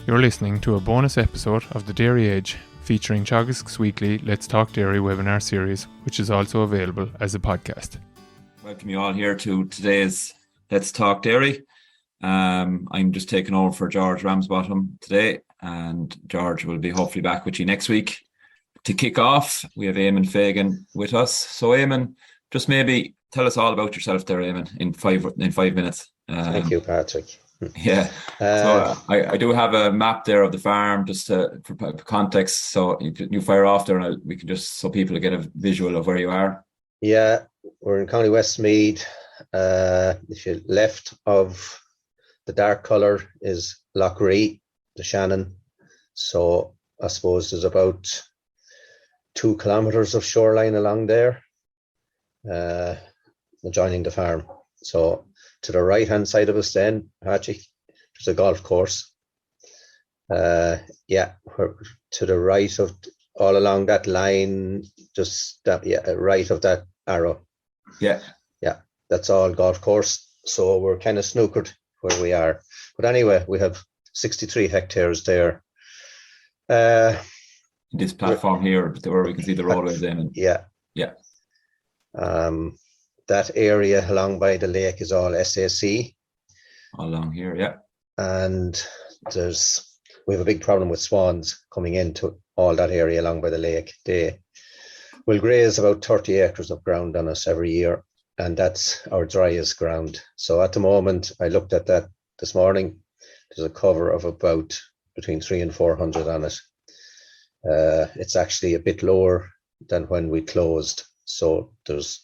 You're listening to a bonus episode of The Dairy Edge featuring Teagasc's weekly Let's Talk Dairy webinar series, which is also available as a podcast. Welcome you all here to today's Let's Talk Dairy. I'm just taking over for George Ramsbottom today, and George will be hopefully back with you next week. To kick off, we have Eamon Fagan with us. So Eamon, just maybe tell us all about yourself there, Eamon, in five minutes. Thank you, Patrick. Yeah. So I do have a map there of the farm just for context. So you fire off there and we can just, so people get a visual of where you are. Yeah, we're in County Westmeath. If you left of the dark colour is Loughree, the Shannon. So I suppose there's about 2 kilometres of shoreline along there, adjoining the farm. So to the right hand side of us then, Patrick, there's a golf course. We're to the right of, all along that line, just that, right of that arrow. Yeah, that's all golf course. So we're kind of snookered where we are. But anyway, we have 63 hectares there. This platform here, where we can see the roadways in. Yeah. That area along by the lake is all SAC. All along here, yeah. And we have a big problem with swans coming into all that area along by the lake. They will graze about 30 acres of ground on us every year, and that's our driest ground. So at the moment, I looked at that this morning, there's a cover of about between 300 and 400 on it. It's actually a bit lower than when we closed. So there's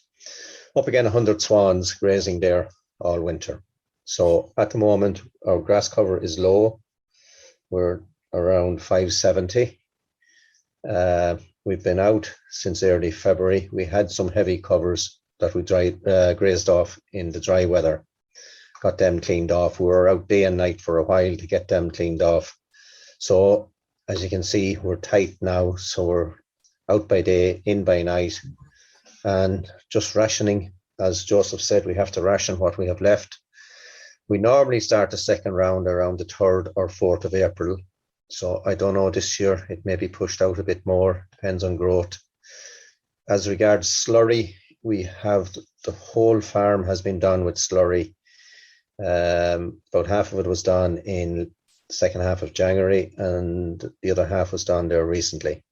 up again 100 swans grazing there all winter. So at the moment, our grass cover is low. We're around 570. We've been out since early February. We had some heavy covers that we grazed off in the dry weather. Got them cleaned off. We were out day and night for a while to get them cleaned off. So as you can see, we're tight now. So we're out by day, in by night. And just rationing, as Joseph said, we have to ration what we have left. We normally start the second round around the 3rd or 4th of April. So I don't know this year, it may be pushed out a bit more, depends on growth. As regards slurry, we have the whole farm has been done with slurry. About half of it was done in the second half of January, and the other half was done there recently.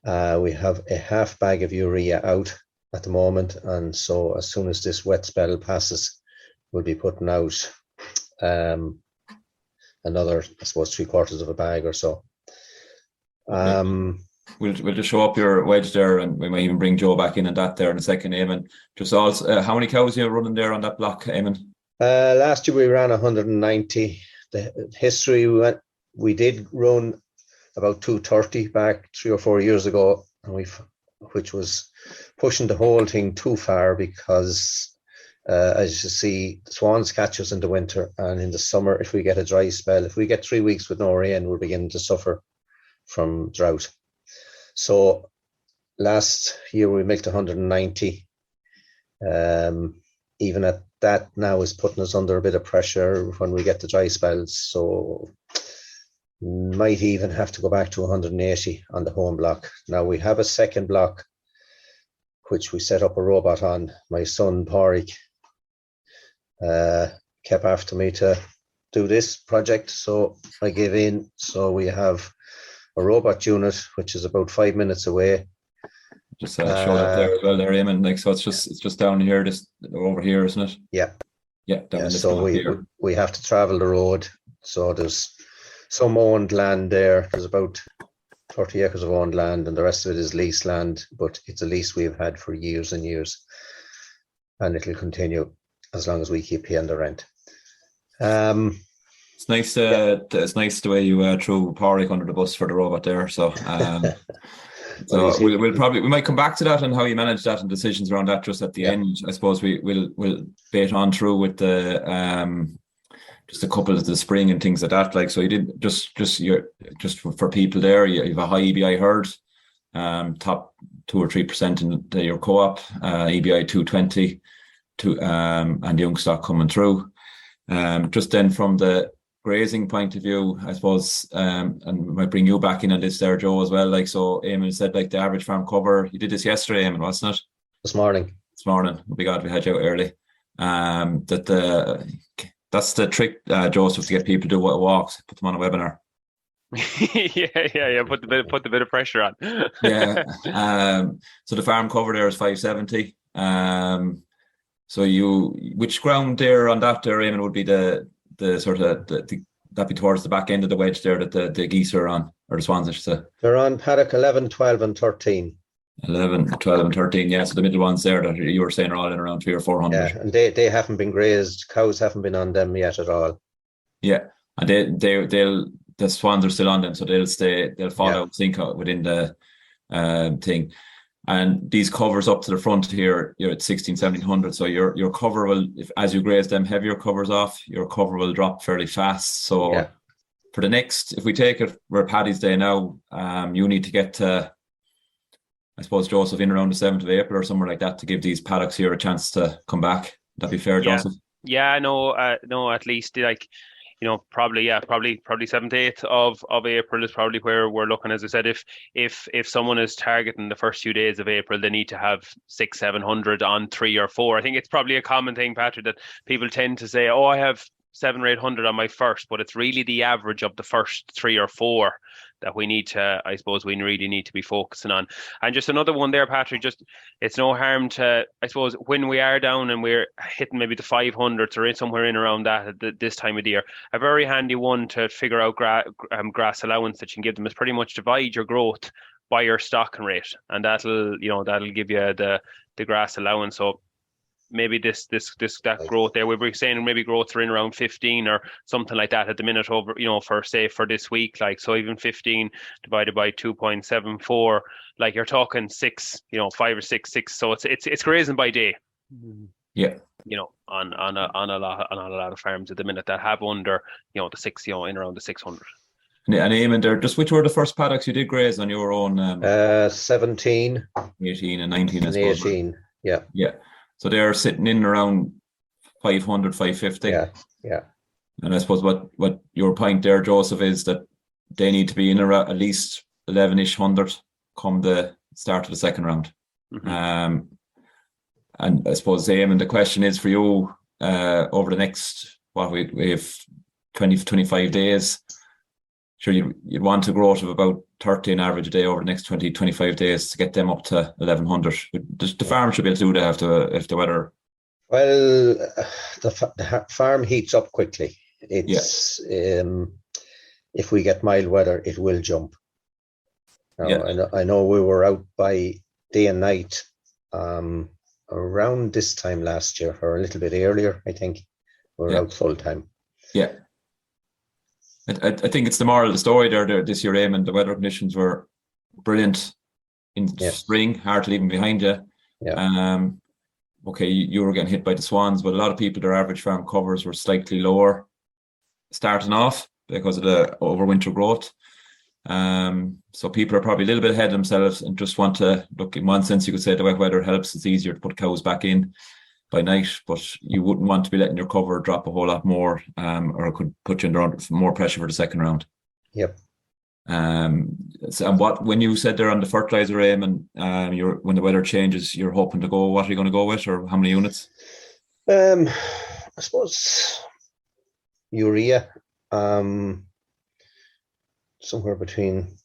We have a half bag of urea out at the moment, and so as soon as this wet spell passes, we'll be putting out another, I suppose, 3/4 of a bag or so. We'll just show up your wedge there, and we might even bring Joe back in and that there in a second, Eamon. Just also, how many cows are you running there on that block, Eamon? Last year we ran 190. The history we did run about 230 back 3 or 4 years ago, and which was pushing the whole thing too far because, as you see, the swans catch us in the winter, and in the summer, if we get a dry spell, if we get 3 weeks with no rain, we're beginning to suffer from drought. So last year we milked 190. Even at that now is putting us under a bit of pressure when we get the dry spells. So might even have to go back to 180 on the home block. Now we have a second block, which we set up a robot on. My son, Pádraig, kept after me to do this project, so I gave in. So we have a robot unit, which is about 5 minutes away. Just showed up there as well there, Eamon. Like, so it's just down here, just over here, isn't it? Yeah. Down this so we have to travel the road. So there's some owned land there. There's about 30 acres of owned land, and the rest of it is leased land, but it's a lease we've had for years and years, and it'll continue as long as we keep paying the rent. It's nice. It's nice the way you threw Pádraig under the bus for the robot there. So, so we might come back to that and how you manage that and decisions around that just at the end. I suppose we'll bait on through with the just a couple of the spring and things like that. Like, so you did just for people there, you have a high EBI herd, top 2 or 3% in your co-op, EBI 220, and young stock coming through. Just then from the grazing point of view, I suppose, and we might bring you back in on this there, Joe, as well. Like, so Eamon said, like, the average farm cover, you did this yesterday, Eamon, wasn't it? This morning. This morning. Oh my God, we had you out early. That's the trick, Joseph, to get people to do walks, put them on a webinar. yeah. Put the bit of pressure on. Yeah. So the farm cover there is 570. So which ground there on that there, Eamon, would be the sort of that'd be towards the back end of the wedge there that the geese are on, or the swans, I should say. They're on paddock 11, 12 and 13. 11, 12 and 13, yeah. So the middle ones there that you were saying are all in around 300 or 400. Yeah, and they haven't been grazed. Cows haven't been on them yet at all. Yeah, and the swans are still on them, so they'll fall out, sink out within the thing. And these covers up to the front here, you're at 16, 1700. So your cover will, as you graze them heavier covers off, your cover will drop fairly fast. So for the next, if we take it, we're Paddy's Day now, you need to get to, I suppose, Joseph, in around the 7th of April or somewhere like that, to give these paddocks here a chance to come back. That'd be fair, Joseph? Yeah, no, at least like, probably 7th, 8th of April is probably where we're looking. As I said, if someone is targeting the first few days of April, they need to have 600, 700 on 3 or 4. I think it's probably a common thing, Patrick, that people tend to say, I have 700 or 800 on my first, but it's really the average of the first 3 or 4 that we really need to be focusing on. And just another one there, Patrick, just it's no harm to, I suppose, when we are down and we're hitting maybe the 500s or somewhere in around that at this time of the year, a very handy one to figure out grass allowance that you can give them is pretty much divide your growth by your stocking rate, and that'll give you the grass allowance. So maybe that growth there, we were saying maybe growth are in around 15 or something like that at the minute over, for this week. Like, so even 15 divided by 2.74, like you're talking 6, 5 or 6. So it's grazing by day. Yeah. On a lot of farms at the minute that have under, the 6, in around the 600. And Eamon, there, just which were the first paddocks you did graze on your own? 17, 18 and 19, I and suppose. 18, yeah. So they're sitting in around 500, 550. Yeah. And I suppose what your point there, Joseph, is that they need to be in around at least 11-ish hundred come the start of the second round. Mm-hmm. And I suppose, Eamon, the question is for you, over the next, we have 20 to 25 days, sure you'd want a growth of about 30 on average a day over the next 20, 25 days to get them up to 1100. The farm should be able to do that if the weather... Well, the farm heats up quickly. It's if we get mild weather, it will jump. Now, I know we were out by day and night around this time last year, or a little bit earlier, I think. We were out full time. Yeah. I think it's the moral of the story there this year, Eamon. The weather conditions were brilliant in spring, hard to leave them behind you. Yeah. Okay, you were getting hit by the swans, but a lot of people, their average farm covers were slightly lower starting off because of the overwinter growth. So people are probably a little bit ahead of themselves and just want to look. In one sense, you could say the wet weather helps. It's easier to put cows back in by night, but you wouldn't want to be letting your cover drop a whole lot more, or it could put you under more pressure for the second round. Yep. And when you said there on the fertilizer, Eamon, when the weather changes, you're hoping to go. What are you going to go with, or how many units? I suppose urea, somewhere between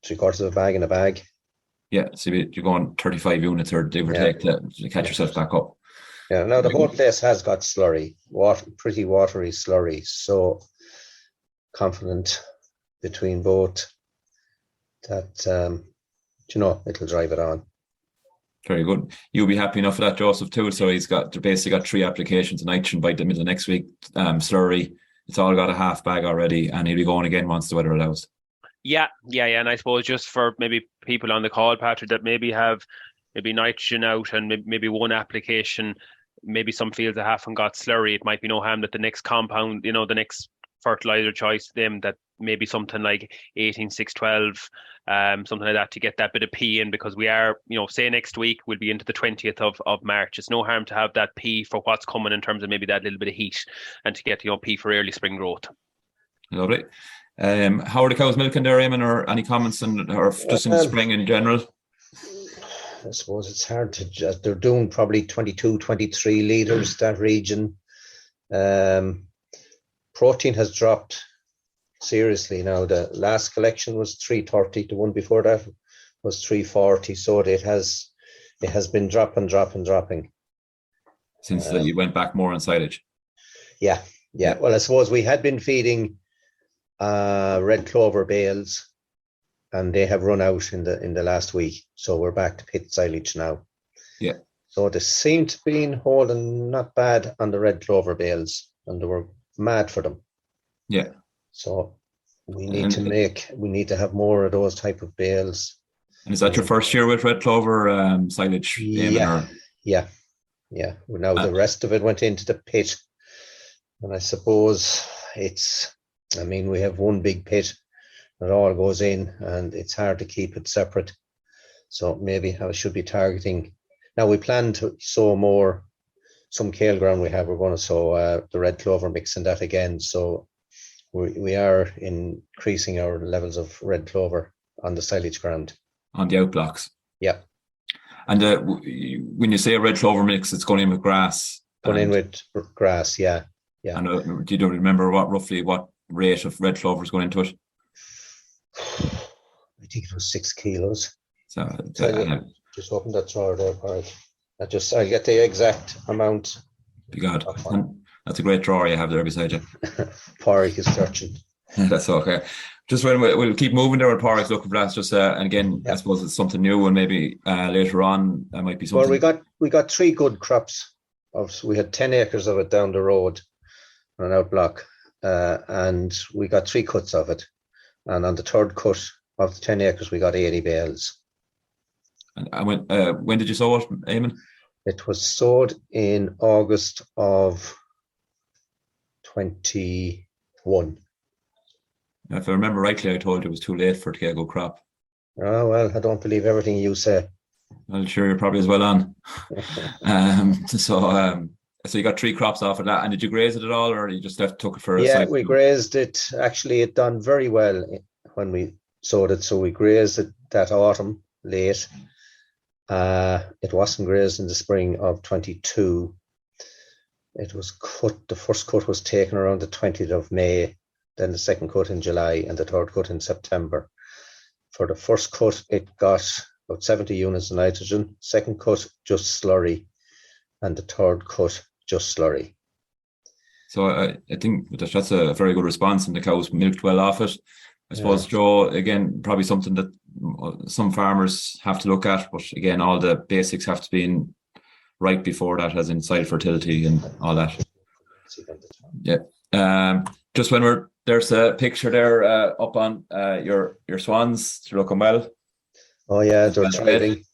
3/4 of a bag and a bag. Yeah, so you're going 35 units or give or take to catch yourself back up. Yeah, now the whole place has got slurry, pretty watery slurry. So confident between both that, it'll drive it on. Very good. You'll be happy enough for that, Joseph, too. So he's basically got 3 applications of nitrogen by the middle of next week. Slurry, it's all got a half bag already, and he'll be going again once the weather allows. Yeah. And I suppose just for maybe people on the call, Patrick, that maybe have nitrogen out and maybe one application, maybe some fields that haven't got slurry, it might be no harm that the next compound, the next fertilizer choice to them, that maybe something like 18-6-12, something like that, to get that bit of P in, because we are, say next week we'll be into the 20th of March. It's no harm to have that P for what's coming in terms of maybe that little bit of heat, and to get P for early spring growth. Lovely. How are the cows milking there, Eamon, or any comments or just in spring in general? I suppose it's hard to judge. They're doing probably 22, 23 litres, that region. Protein has dropped seriously now. The last collection was 330. The one before that was 340. So it has been dropping. Since you went back more on silage. Yeah. Well, I suppose we had been feeding red clover bales, and they have run out in the last week. So we're back to pit silage now. Yeah. So they seem to be holding not bad on the red clover bales, and they were mad for them. Yeah. So we need to have more of those type of bales. And is that your first year with red clover silage? Yeah. Now the rest of it went into the pit, and I suppose we have one big pit that all goes in, and it's hard to keep it separate. So maybe I should be targeting. Now we plan to sow more. Some kale ground we're going to sow the red clover mix in that again. So we are increasing our levels of red clover on the silage ground. On the outblocks. Yeah. And when you say a red clover mix, it's going in with grass. Going in with grass, yeah. And do you remember roughly what rate of red clover is going into it? I think it was 6 kilos. So just open that drawer there, Park. I get the exact amount. Be God. That's a great drawer you have there beside you. Park is searching. That's okay. Just when we'll keep moving there with Park looking for that. Just and again, I suppose it's something new, and maybe later on that might be something. Well, we got 3 good crops. We had 10 acres of it down the road on an outblock, and we got 3 cuts of it. And on the third cut of the 10 acres, we got 80 bales. And when did you sow it, Eamon? It was sowed in August of 21. If I remember rightly, I told you it was too late for it to go crop. Oh, well, I don't believe everything you say. I'm sure you're probably as well on. So you got 3 crops off of that. And did you graze it at all, or you just took it for a cycle? We grazed it. Actually, it done very well when we sowed it. So we grazed it that autumn late. It wasn't grazed in the spring of 22. It was cut. The first cut was taken around the 20th of May, then the second cut in July, and the third cut in September. For the first cut, it got about 70 units of nitrogen. Second cut, just slurry, and the third cut, just slurry. So I think that's a very good response, and the cows milked well off it. I suppose, Joe, again, probably something that some farmers have to look at, but again, all the basics have to be in right before that, as in soil fertility and all that. Yeah. Just when there's a picture there up on your swans, they're looking well. Oh yeah, they're thriving.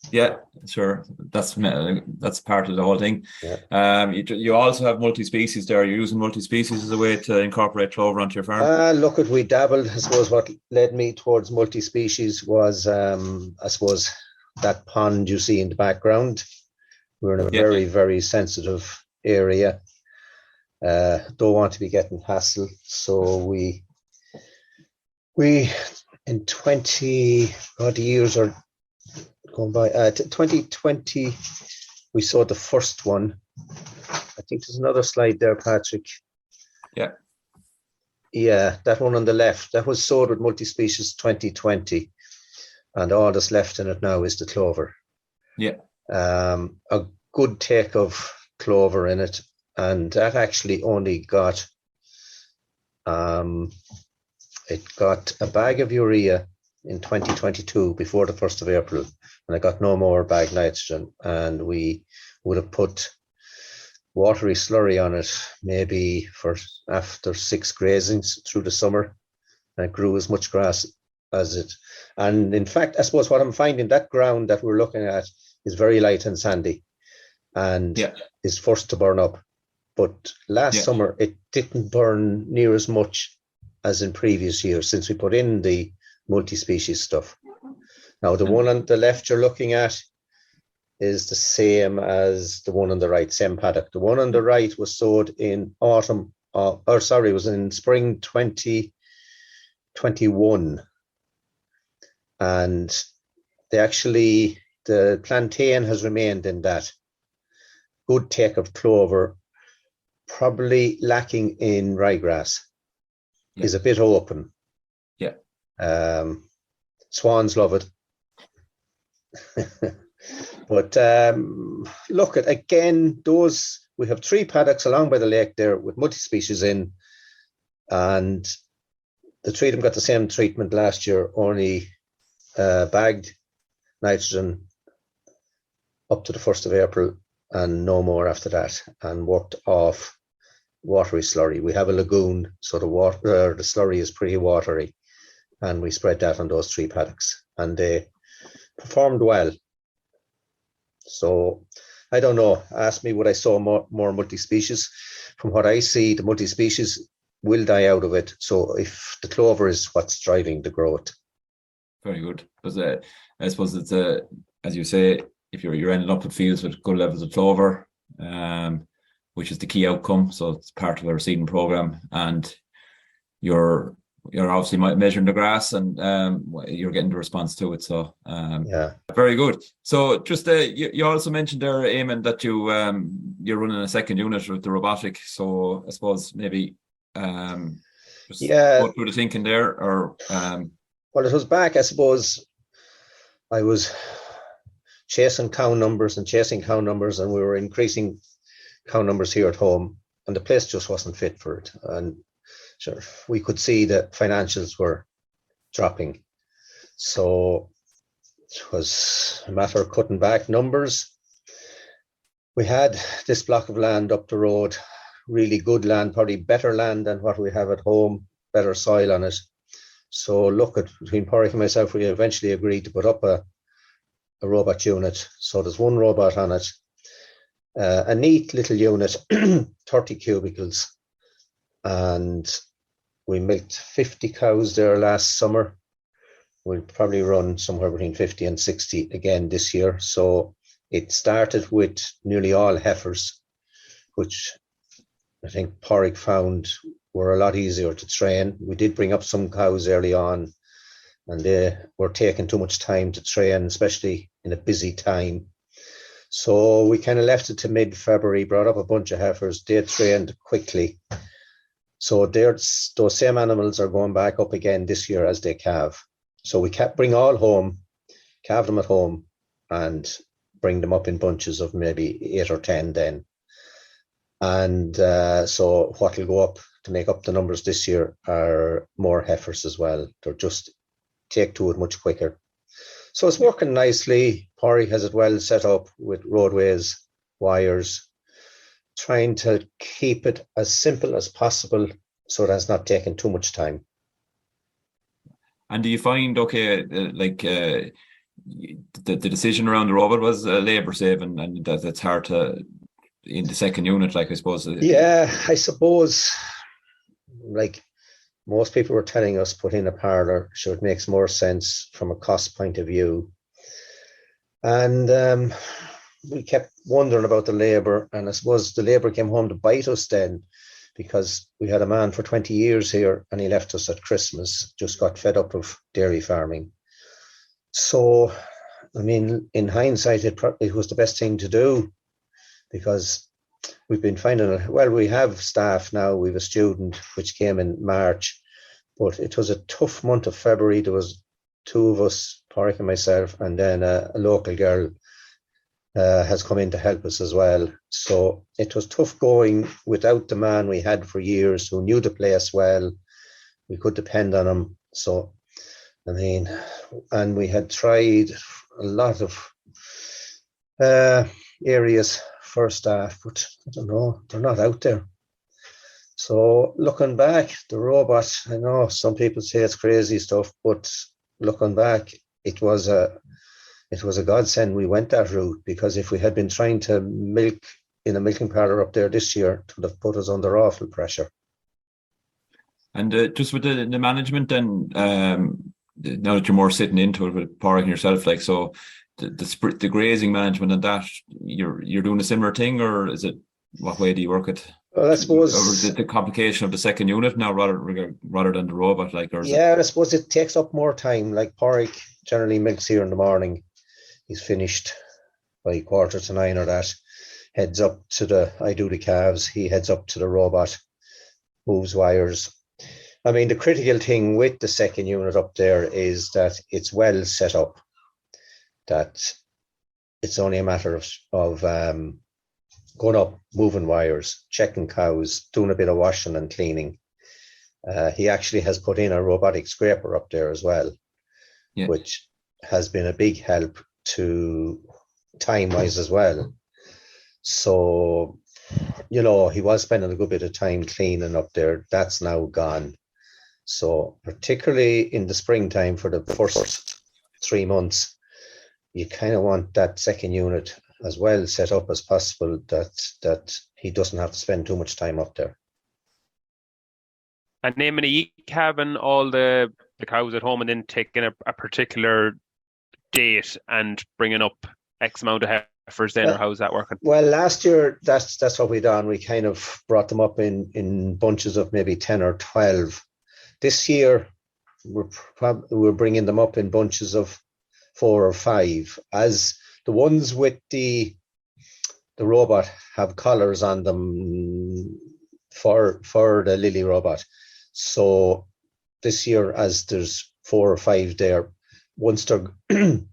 Yeah, sure. That's part of the whole thing. Yeah. You also have multi-species there. You're using multi-species as a way to incorporate clover onto your farm. We dabbled. I suppose what led me towards multi-species was, I suppose, that pond you see in the background. We're in a very, very sensitive area. Don't want to be getting hassled, so we in 20 odd years or going by 2020 we saw the first one. I think there's another slide there, Patrick. Yeah, that one on the left, that was sowed with multi-species 2020, and all that's left in it now is the clover. A good take of clover in it, and that actually only got it got a bag of urea in 2022 before the 1st of April, and I got no more bag nitrogen, and we would have put watery slurry on it maybe for after 6 grazings through the summer, and it grew as much grass as it. And in fact, I suppose what I'm finding, that ground that we're looking at is very light and sandy, and is first to burn up. But last summer, it didn't burn near as much as in previous years since we put in the multi-species stuff. Now, the one on the left you're looking at is the same as the one on the right, same paddock. The one on the right was sowed in autumn it was in spring 2021. And the plantain has remained in that good take of clover, probably lacking in ryegrass. Yeah. Is a bit open. Yeah. Swans love it. But look at again, we have 3 paddocks along by the lake there with multi-species in, and the 3 of them got the same treatment last year, only bagged nitrogen up to the 1st of April and no more after that, and worked off watery slurry. We have a lagoon, so the slurry is pretty watery, and we spread that on those 3 paddocks, and they performed well. So I don't know. Ask me would I sow more multi-species. From what I see, the multi-species will die out of it. So if the clover is what's driving the growth. Very good. Because I suppose it's as you say, if you're ending up with fields with good levels of clover, which is the key outcome. So it's part of our seeding program, and you're obviously measuring the grass, and you're getting the response to it. So very good. So just you also mentioned there, Eamon, that you're running a second unit with the robotic. So I suppose maybe go through the thinking there, or well, it was back. I suppose I was chasing cow numbers, and we were increasing cow numbers here at home, and the place just wasn't fit for it. And sure, we could see that financials were dropping. So it was a matter of cutting back numbers. We had this block of land up the road, really good land, probably better land than what we have at home, better soil on it. So between Pádraig and myself, we eventually agreed to put up a robot unit. So there's 1 robot on it, a neat little unit, 30 cubicles. And we milked 50 cows there last summer. We'll probably run somewhere between 50 and 60 again this year. So it started with nearly all heifers, which I think Pádraig found were a lot easier to train. We did bring up some cows early on, and they were taking too much time to train, especially in a busy time. So we kind of left it to mid-February, brought up a bunch of heifers. They trained quickly. So those same animals are going back up again this year as they calve. So we bring all home, calve them at home, and bring them up in bunches of maybe 8 or 10 then. And so what will go up to make up the numbers this year are more heifers as well. They're just take to it much quicker. So it's working nicely. Pádraig has it well set up with roadways, wires, trying to keep it as simple as possible so that's not taking too much time. And do you find, the decision around the robot was labour saving, and that's hard to, in the second unit, I suppose? Yeah, I suppose, most people were telling us put in a parlour, sure, it makes more sense from a cost point of view. And we kept wondering about the labour, and I suppose the labour came home to bite us then, because we had a man for 20 years here and he left us at Christmas, just got fed up of dairy farming. So, I mean, in hindsight, it was the best thing to do, because we've been finding it. Well, we have staff now. We have a student which came in March, but it was a tough month of February. There was 2 of us, Pádraig and myself, and then a local girl has come in to help us as well. So it was tough going without the man we had for years who knew the place well. We could depend on him. So, I mean, and we had tried a lot of areas for staff, but I don't know, they're not out there. So looking back, the robot, I know some people say it's crazy stuff, but looking back, it was a godsend we went that route, because if we had been trying to milk in a milking parlour up there this year, it would have put us under awful pressure. And just with the management then, now that you're more sitting into it with Pádraig and yourself, so the grazing management and that, you're doing a similar thing, or is it, what way do you work it? Well, I Or suppose the complication of the second unit now rather than the robot, like, or is yeah, I suppose it takes up more time. Like Porrick generally milks here in the morning. He's finished by 8:45 or that. Heads up to I do the calves. He heads up to the robot, moves wires. I mean, the critical thing with the second unit up there is that it's well set up. That it's only a matter of going up, moving wires, checking cows, doing a bit of washing and cleaning. He actually has put in a robotic scraper up there as well, which has been a big help to time-wise as well. So, he was spending a good bit of time cleaning up there. That's now gone. So, particularly in the springtime for the first 3 months, you kind of want that second unit as well set up as possible that he doesn't have to spend too much time up there. And naming a having all the cows at home and then taking a particular date and bringing up X amount of heifers then, or how's that working? Well, last year, that's what we done. We kind of brought them up in bunches of maybe 10 or 12. This year, we're bringing them up in bunches of 4 or 5, as the ones with the robot have collars on them for the Lily robot. So this year, as there's 4 or 5 there, once they're going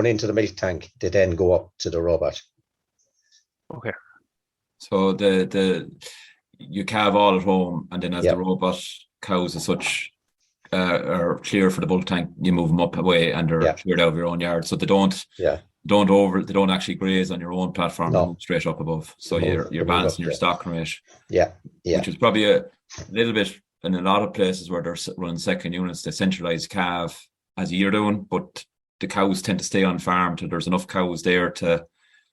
into the milk tank, they then go up to the robot. Okay. So you calve all at home, and then as the robot cows as such are clear for the bulk tank, you move them up away and they're cleared out of your own yard. So they don't actually graze on your own platform. They move straight up above. So you're balancing your stocking rate. Yeah. Which is probably a little bit in a lot of places where they're running second units, they centralise calve as you're doing, but the cows tend to stay on farm till there's enough cows there to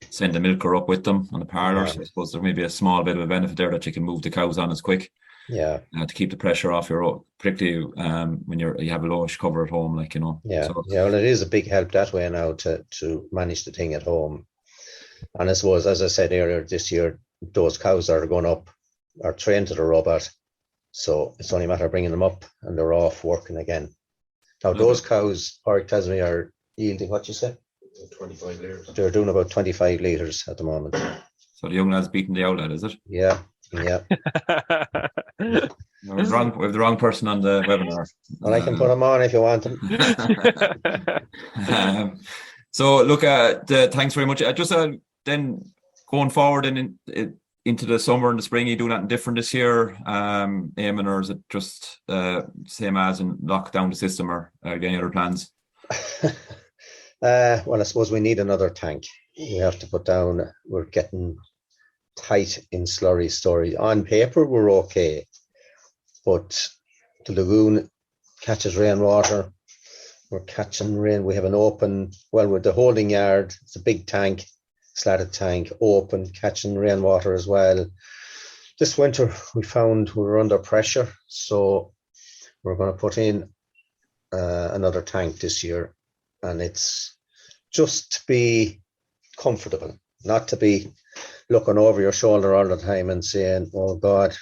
send the milker up with them on the parlour. So I suppose there may be a small bit of a benefit there that you can move the cows on as quick. To keep the pressure off your own, particularly when you have a lowish cover at home, like, well, it is a big help that way now to manage the thing at home. And I suppose, as I said earlier, this year those cows that are going up are trained to the robot, so it's only a matter of bringing them up and they're off working again. Now those cows, Porrick tells me, are yielding, what you say? 25 litres. They're doing about 25 litres at the moment. So the young lad's beating the old lad, is it? Yeah. We have the wrong person on the webinar. Well, I can put them on if you want them. So look, thanks very much. Just then going forward and into the summer and the spring, you doing anything different this year, Eamon, or is it just same as and lock down the system, or any other plans? Well, I suppose we need another tank. We have to put down. We're getting tight in slurry storage. On paper, we're okay, but the lagoon catches rainwater. We're catching rain. We have an open, with the holding yard, it's a big tank, slatted tank, open, catching rainwater as well. This winter, we found we were under pressure, so we're going to put in another tank this year, and it's just to be comfortable, not to be looking over your shoulder all the time and saying, oh God,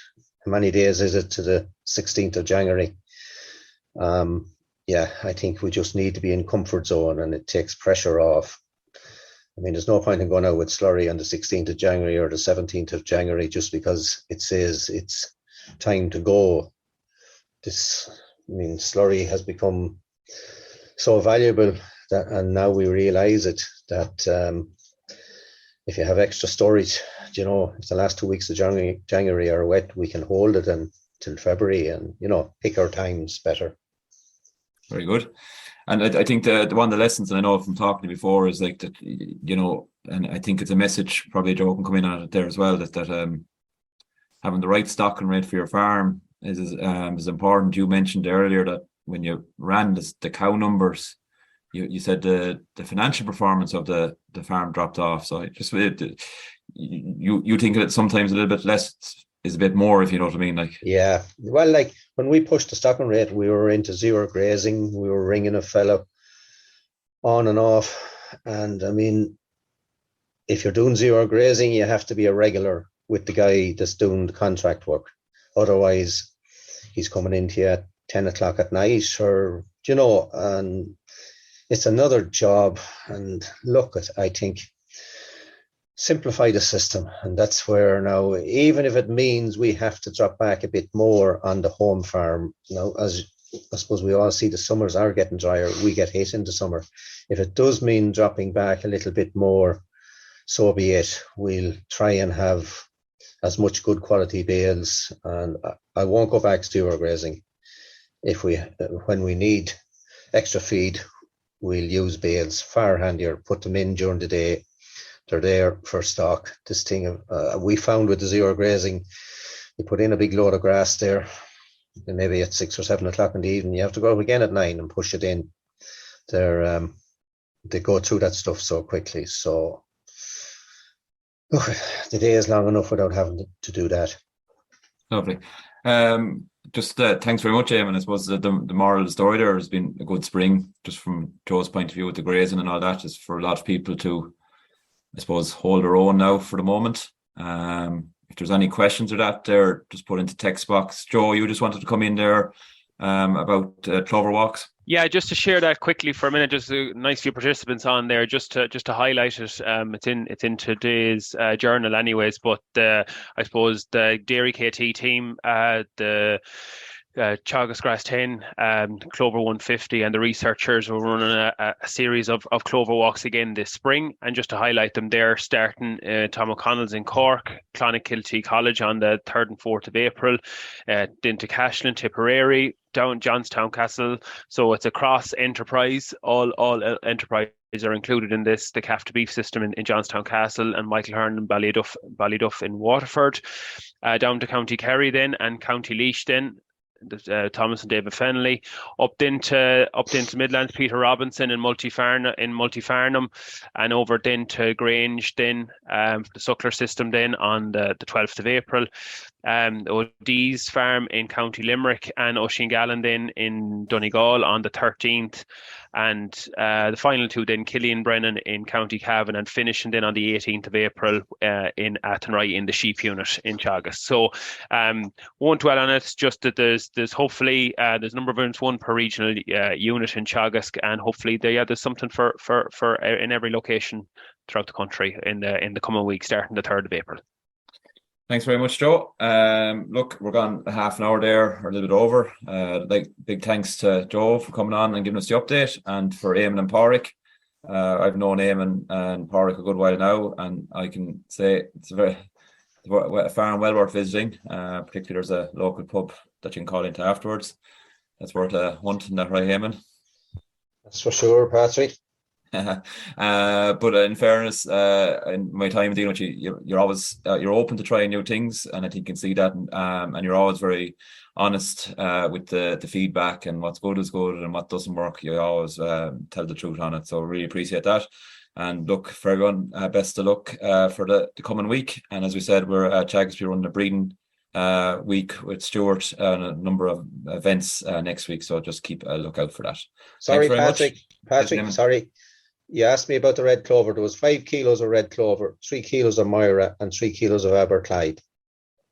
how many days is it to the 16th of January? I think we just need to be in comfort zone, and it takes pressure off. I mean, there's no point in going out with slurry on the 16th of January or the 17th of January just because it says it's time to go. Slurry has become so valuable and now we realize it, that if you have extra storage, if the last 2 weeks of January are wet, we can hold it until February and, pick our times better. Very good. And I think the one of the lessons, and I know from talking to you before, is like that, and I think it's a message, probably Joe can come in on it there as well, that having the right stock and rate for your farm is important. You mentioned earlier that when you ran the cow numbers, you said the financial performance of the farm dropped off. So you think that sometimes a little bit less is a bit more, if you know what I mean. Like, yeah, well, like when we pushed the stocking rate, we were into zero grazing. We were ringing a fellow on and off, and I mean, if you're doing zero grazing, you have to be a regular with the guy that's doing the contract work. Otherwise, he's coming into you at 10 o'clock at night, or, and it's another job. And look, I think, simplify the system. And that's where now, even if it means we have to drop back a bit more on the home farm, as I suppose we all see the summers are getting drier, we get hit in the summer. If it does mean dropping back a little bit more, so be it. We'll try and have as much good quality bales, and I won't go back to zero grazing. When we need extra feed, we'll use bales. Far handier, put them in during the day. They're there for stock. This thing we found with the zero grazing, you put in a big load of grass there, and maybe at 6 or 7 o'clock in the evening, you have to go up again at 9 and push it in. They go through that stuff so quickly. So look, the day is long enough without having to do that. Lovely. Just thanks very much, Eamon. I suppose the moral of the story there has been a good spring, just from Joe's point of view with the grazing and all that, just for a lot of people to, I suppose, hold their own now for the moment. If there's any questions or that there, just put into text box. Joe, you just wanted to come in there about clover walks. Yeah, just to share that quickly for a minute, just a nice few participants on there, just to highlight it. It's in today's journal, anyways. But I suppose the Dairy KT team, the Teagasc 10, Clover 150, and the researchers were running a series of Clover walks again this spring. And just to highlight them, they're starting Tom O'Connell's in Cork, Clonakilty College on the 3rd and 4th of April, then to Cashlin, Tipperary, down Johnstown Castle. So it's a cross enterprise. All enterprises are included in this. The calf to beef system in Johnstown Castle, and Michael Hearn and Ballyduff in Waterford, down to County Kerry then, and County Laois then. Thomas and David Fennelly, up into Midlands, Peter Robinson in Multifarnham, and over then to Grange then, the suckler system then on the 12th of April. O'Dee's farm in County Limerick, and O'Shingallen then in Donegal on the 13th, and the final two then, Killian Brennan in County Cavan, and finishing then on the 18th of April in Athenry in the sheep unit in Teagasc. So won't dwell on it, just that there's hopefully there's a number of units, one per regional unit in Teagasc, and hopefully there's something for in every location throughout the country in the coming week, starting the 3rd of April. Thanks very much, Joe. Look, we're gone a half an hour there, or a little bit over. Big thanks to Joe for coming on and giving us the update, and for Eamon and Pádraig. I've known Eamon and Pádraig a good while now, and I can say it's a farm well worth visiting. Particularly, there's a local pub that you can call into afterwards. That's worth a hunt, isn't that right, Eamon? That's for sure, Patrick. But in fairness, in my time dealing with you, you're always you're open to trying new things, and I think you can see that, and you're always very honest with the feedback, and what's good is good, and what doesn't work, you always tell the truth on it. So really appreciate that. And look, for everyone, best of luck for the coming week. And as we said, we're at Teagasc, we're running a breeding week with Stuart and a number of events next week, so just keep a lookout for that. Sorry, Patrick, sorry. You asked me about the red clover. There was 5 kilos of red clover, 3 kilos of Moira, and 3 kilos of Aberclyde.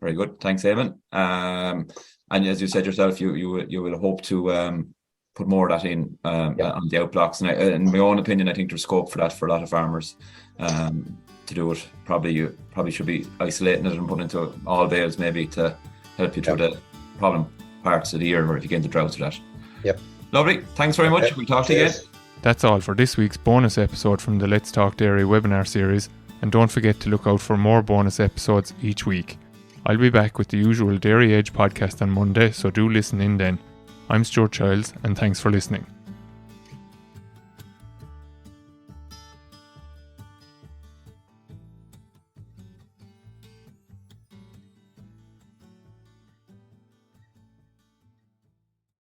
Very good. Thanks, Eamon. And as you said yourself, you will hope to put more of that in on the outblocks. And in my own opinion, I think there's scope for that for a lot of farmers to do it. You probably should be isolating it and putting it into all bales maybe to help you through the problem parts of the year, or if you get into droughts or that. Yep. Lovely. Thanks very much. We'll talk to you again. That's all for this week's bonus episode from the Let's Talk Dairy webinar series, and don't forget to look out for more bonus episodes each week. I'll be back with the usual Dairy Age podcast on Monday, so do listen in then. I'm Stuart Childs, and thanks for listening.